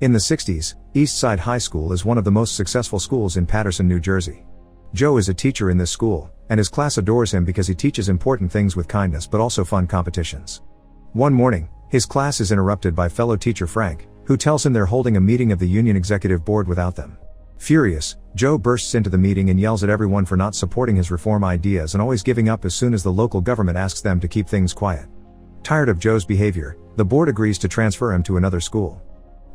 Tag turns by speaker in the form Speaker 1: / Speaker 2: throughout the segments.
Speaker 1: In the 60s, Eastside High School is one of the most successful schools in Paterson, New Jersey. Joe is a teacher in this school, and his class adores him because he teaches important things with kindness but also fun competitions. One morning, his class is interrupted by fellow teacher Frank, who tells him they're holding a meeting of the union executive board without them. Furious, Joe bursts into the meeting and yells at everyone for not supporting his reform ideas and always giving up as soon as the local government asks them to keep things quiet. Tired of Joe's behavior, the board agrees to transfer him to another school.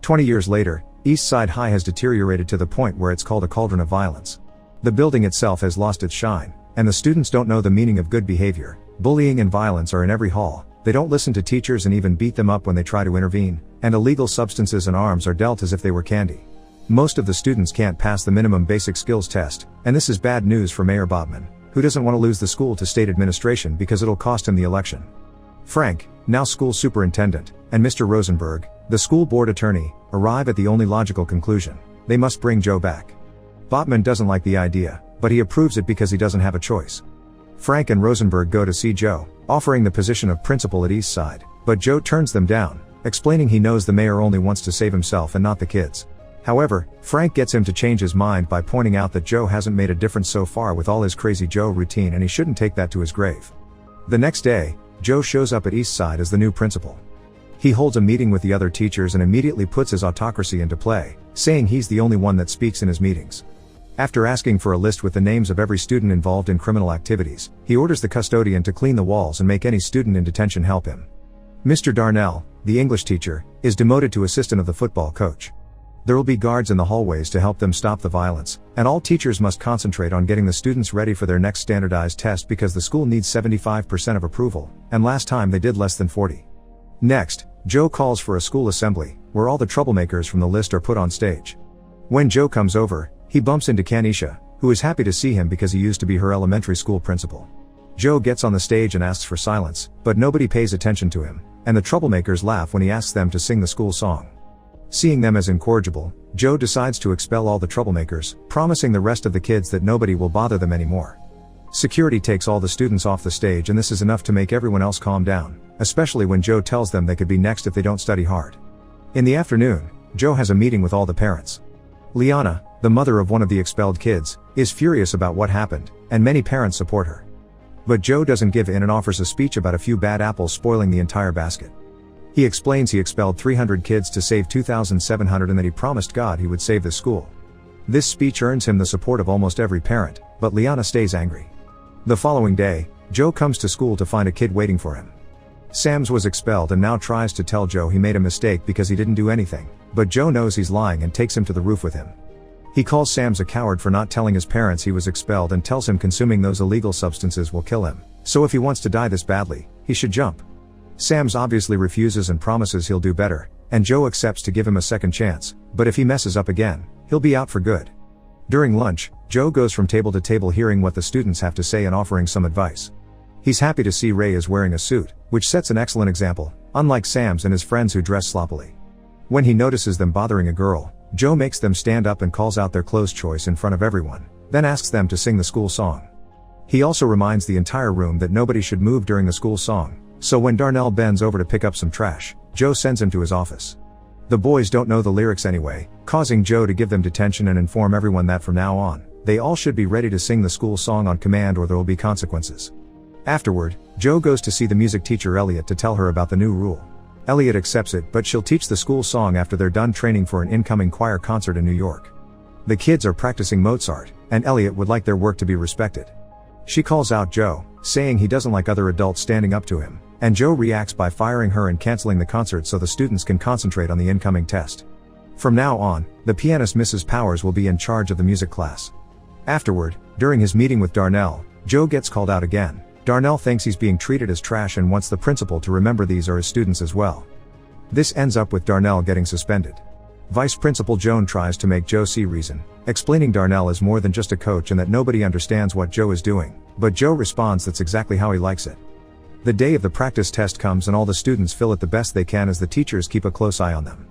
Speaker 1: 20 years later, Eastside High has deteriorated to the point where it's called a cauldron of violence. The building itself has lost its shine, and the students don't know the meaning of good behavior. Bullying and violence are in every hall, they don't listen to teachers and even beat them up when they try to intervene, and illegal substances and arms are dealt as if they were candy. Most of the students can't pass the minimum basic skills test, and this is bad news for Mayor Bobman, who doesn't want to lose the school to state administration because it'll cost him the election. Frank, now school superintendent, and Mr. Rosenberg, the school board attorney, arrive at the only logical conclusion: they must bring Joe back. Botman doesn't like the idea, but he approves it because he doesn't have a choice. Frank and Rosenberg go to see Joe, offering the position of principal at Eastside, but Joe turns them down, explaining he knows the mayor only wants to save himself and not the kids. However, Frank gets him to change his mind by pointing out that Joe hasn't made a difference so far with all his crazy Joe routine and he shouldn't take that to his grave. The next day, Joe shows up at Eastside as the new principal. He holds a meeting with the other teachers and immediately puts his autocracy into play, saying he's the only one that speaks in his meetings. After asking for a list with the names of every student involved in criminal activities, he orders the custodian to clean the walls and make any student in detention help him. Mr. Darnell, the English teacher, is demoted to assistant of the football coach. There will be guards in the hallways to help them stop the violence, and all teachers must concentrate on getting the students ready for their next standardized test because the school needs 75% of approval, and last time they did less than 40. Next, Joe calls for a school assembly, where all the troublemakers from the list are put on stage. When Joe comes over, he bumps into Kanisha, who is happy to see him because he used to be her elementary school principal. Joe gets on the stage and asks for silence, but nobody pays attention to him, and the troublemakers laugh when he asks them to sing the school song. Seeing them as incorrigible, Joe decides to expel all the troublemakers, promising the rest of the kids that nobody will bother them anymore. Security takes all the students off the stage and this is enough to make everyone else calm down, especially when Joe tells them they could be next if they don't study hard. In the afternoon, Joe has a meeting with all the parents. Liana, the mother of one of the expelled kids, is furious about what happened, and many parents support her. But Joe doesn't give in and offers a speech about a few bad apples spoiling the entire basket. He explains he expelled 300 kids to save 2,700 and that he promised God he would save the school. This speech earns him the support of almost every parent, but Liana stays angry. The following day, Joe comes to school to find a kid waiting for him. Sams was expelled and now tries to tell Joe he made a mistake because he didn't do anything, but Joe knows he's lying and takes him to the roof with him. He calls Sams a coward for not telling his parents he was expelled and tells him consuming those illegal substances will kill him, so if he wants to die this badly, he should jump. Sams obviously refuses and promises he'll do better, and Joe accepts to give him a second chance, but if he messes up again, he'll be out for good. During lunch, Joe goes from table to table hearing what the students have to say and offering some advice. He's happy to see Ray is wearing a suit, which sets an excellent example, unlike Sams and his friends who dress sloppily. When he notices them bothering a girl, Joe makes them stand up and calls out their clothes choice in front of everyone, then asks them to sing the school song. He also reminds the entire room that nobody should move during the school song, so when Darnell bends over to pick up some trash, Joe sends him to his office. The boys don't know the lyrics anyway, causing Joe to give them detention and inform everyone that from now on, they all should be ready to sing the school song on command or there will be consequences. Afterward, Joe goes to see the music teacher Elliot to tell her about the new rule. Elliot accepts it, but she'll teach the school song after they're done training for an incoming choir concert in New York. The kids are practicing Mozart, and Elliot would like their work to be respected. She calls out Joe, saying he doesn't like other adults standing up to him, and Joe reacts by firing her and canceling the concert so the students can concentrate on the incoming test. From now on, the pianist Mrs. Powers will be in charge of the music class. Afterward, during his meeting with Darnell, Joe gets called out again. Darnell thinks he's being treated as trash and wants the principal to remember these are his students as well. This ends up with Darnell getting suspended. Vice Principal Joan tries to make Joe see reason, explaining Darnell is more than just a coach and that nobody understands what Joe is doing, but Joe responds that's exactly how he likes it. The day of the practice test comes and all the students fill it the best they can as the teachers keep a close eye on them.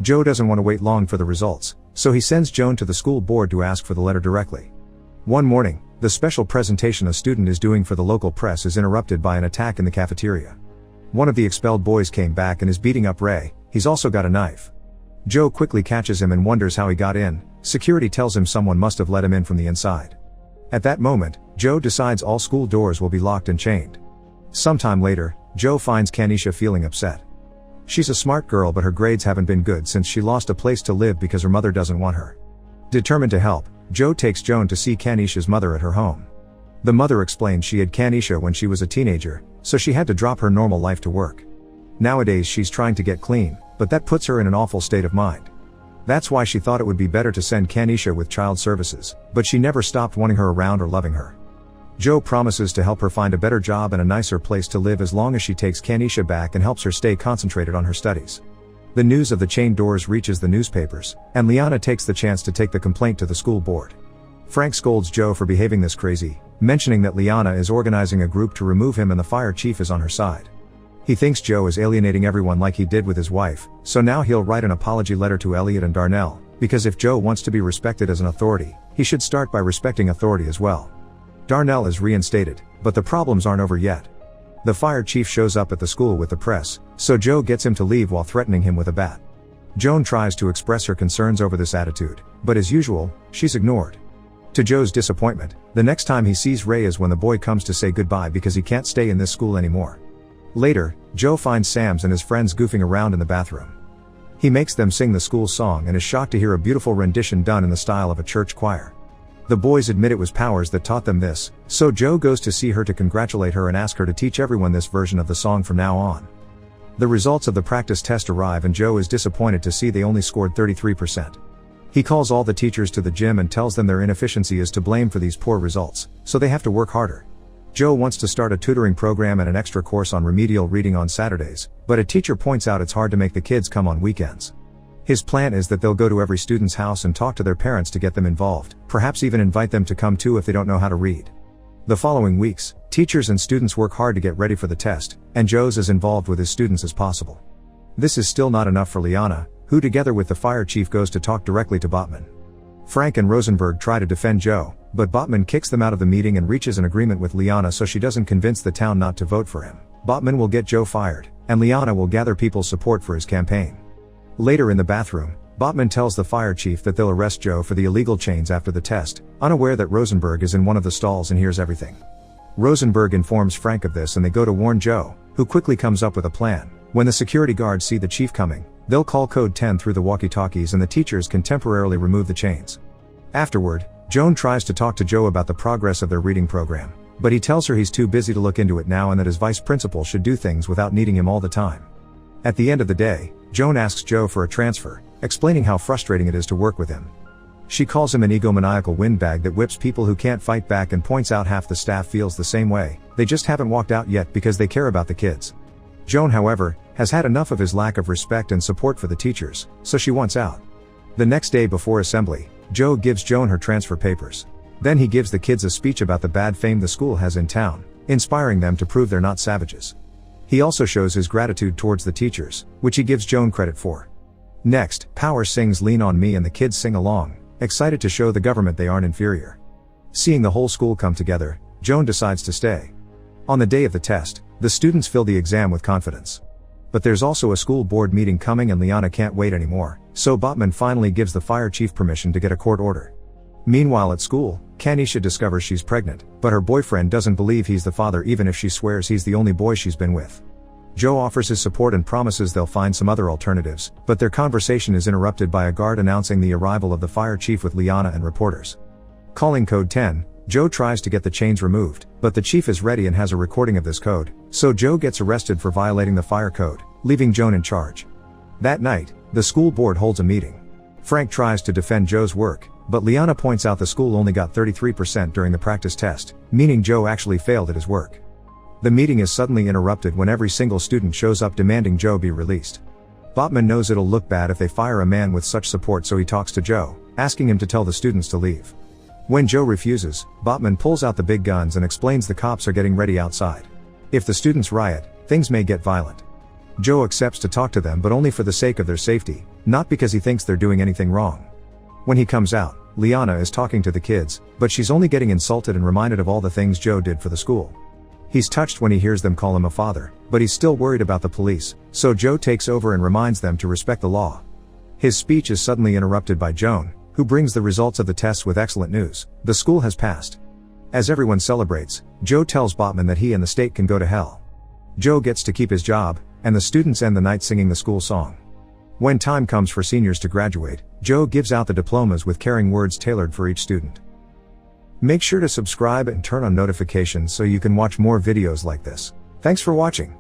Speaker 1: Joe doesn't want to wait long for the results, so he sends Joan to the school board to ask for the letter directly. One morning, the special presentation a student is doing for the local press is interrupted by an attack in the cafeteria. One of the expelled boys came back and is beating up Ray. He's also got a knife. Joe quickly catches him and wonders how he got in. Security tells him someone must have let him in from the inside. At that moment, Joe decides all school doors will be locked and chained. Sometime later, Joe finds Kanisha feeling upset. She's a smart girl, but her grades haven't been good since she lost a place to live because her mother doesn't want her. Determined to help, Joe takes Joan to see Kanisha's mother at her home. The mother explains she had Kanisha when she was a teenager, so she had to drop her normal life to work. Nowadays she's trying to get clean, but that puts her in an awful state of mind. That's why she thought it would be better to send Kanisha with child services, but she never stopped wanting her around or loving her. Joe promises to help her find a better job and a nicer place to live as long as she takes Kanisha back and helps her stay concentrated on her studies. The news of the chained doors reaches the newspapers, and Liana takes the chance to take the complaint to the school board. Frank scolds Joe for behaving this crazy, mentioning that Liana is organizing a group to remove him and the fire chief is on her side. He thinks Joe is alienating everyone like he did with his wife, so now he'll write an apology letter to Elliot and Darnell, because if Joe wants to be respected as an authority, he should start by respecting authority as well. Darnell is reinstated, but the problems aren't over yet. The fire chief shows up at the school with the press, so Joe gets him to leave while threatening him with a bat. Joan tries to express her concerns over this attitude, but as usual, she's ignored. To Joe's disappointment, the next time he sees Ray is when the boy comes to say goodbye because he can't stay in this school anymore. Later, Joe finds Sam's and his friends goofing around in the bathroom. He makes them sing the school song and is shocked to hear a beautiful rendition done in the style of a church choir. The boys admit it was Powers that taught them this, so Joe goes to see her to congratulate her and ask her to teach everyone this version of the song from now on. The results of the practice test arrive and Joe is disappointed to see they only scored 33%. He calls all the teachers to the gym and tells them their inefficiency is to blame for these poor results, so they have to work harder. Joe wants to start a tutoring program and an extra course on remedial reading on Saturdays, but a teacher points out it's hard to make the kids come on weekends. His plan is that they'll go to every student's house and talk to their parents to get them involved, perhaps even invite them to come too if they don't know how to read. The following weeks, teachers and students work hard to get ready for the test, and Joe's as involved with his students as possible. This is still not enough for Liana, who together with the fire chief goes to talk directly to Botman. Frank and Rosenberg try to defend Joe, but Botman kicks them out of the meeting and reaches an agreement with Liana so she doesn't convince the town not to vote for him. Botman will get Joe fired, and Liana will gather people's support for his campaign. Later in the bathroom, Botman tells the fire chief that they'll arrest Joe for the illegal chains after the test, unaware that Rosenberg is in one of the stalls and hears everything. Rosenberg informs Frank of this and they go to warn Joe, who quickly comes up with a plan. When the security guards see the chief coming, they'll call code 10 through the walkie-talkies and the teachers can temporarily remove the chains. Afterward, Joan tries to talk to Joe about the progress of their reading program, but he tells her he's too busy to look into it now and that his vice principal should do things without needing him all the time. At the end of the day, Joan asks Joe for a transfer, explaining how frustrating it is to work with him. She calls him an egomaniacal windbag that whips people who can't fight back and points out half the staff feels the same way, they just haven't walked out yet because they care about the kids. Joan, however, has had enough of his lack of respect and support for the teachers, so she wants out. The next day before assembly, Joe gives Joan her transfer papers. Then he gives the kids a speech about the bad fame the school has in town, inspiring them to prove they're not savages. He also shows his gratitude towards the teachers, which he gives Joan credit for. Next, Powers sings Lean on Me and the kids sing along, excited to show the government they aren't inferior. Seeing the whole school come together, Joan decides to stay. On the day of the test, the students fill the exam with confidence. But there's also a school board meeting coming and Liana can't wait anymore, so Botman finally gives the fire chief permission to get a court order. Meanwhile at school, Kanisha discovers she's pregnant, but her boyfriend doesn't believe he's the father even if she swears he's the only boy she's been with. Joe offers his support and promises they'll find some other alternatives, but their conversation is interrupted by a guard announcing the arrival of the fire chief with Liana and reporters. Calling code 10, Joe tries to get the chains removed, but the chief is ready and has a recording of this code, so Joe gets arrested for violating the fire code, leaving Joan in charge. That night, the school board holds a meeting. Frank tries to defend Joe's work, but Liana points out the school only got 33% during the practice test, meaning Joe actually failed at his work. The meeting is suddenly interrupted when every single student shows up demanding Joe be released. Botman knows it'll look bad if they fire a man with such support, so he talks to Joe, asking him to tell the students to leave. When Joe refuses, Botman pulls out the big guns and explains the cops are getting ready outside. If the students riot, things may get violent. Joe accepts to talk to them, but only for the sake of their safety, not because he thinks they're doing anything wrong. When he comes out, Liana is talking to the kids, but she's only getting insulted and reminded of all the things Joe did for the school. He's touched when he hears them call him a father, but he's still worried about the police, so Joe takes over and reminds them to respect the law. His speech is suddenly interrupted by Joan, who brings the results of the tests with excellent news. The school has passed. As everyone celebrates, Joe tells Botman that he and the state can go to hell. Joe gets to keep his job, and the students end the night singing the school song. When time comes for seniors to graduate, Joe gives out the diplomas with caring words tailored for each student. Make sure to subscribe and turn on notifications so you can watch more videos like this. Thanks for watching.